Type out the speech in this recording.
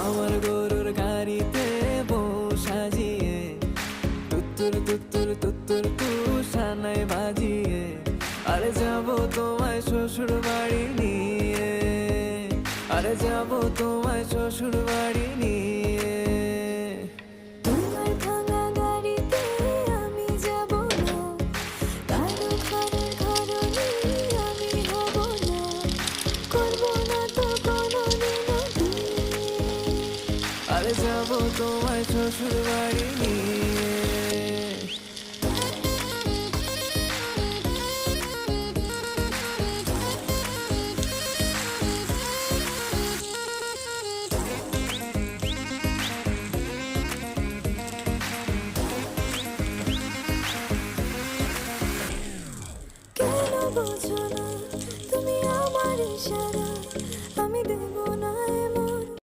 আমার গরুর গাড়িতে বউ সাজিয়ে তুত্তুর তুত্তুর তুত্তুর তু সানাই বাজিয়ে আরে যাবো তোমায় শ্বশুর বাড়ি নিয়ে, আরে যাবো তোমায় শ্বশুর বাড়ি নিয়ে। তোমার ভাঙা গাড়িতে আমি যাব না, কারো ঘরের ঘরণী আমি হব না, করব না তো কোনোদিনও বিয়ে। আরে যাবো তোমায় শ্বশুর বাড়ি নিয়ে।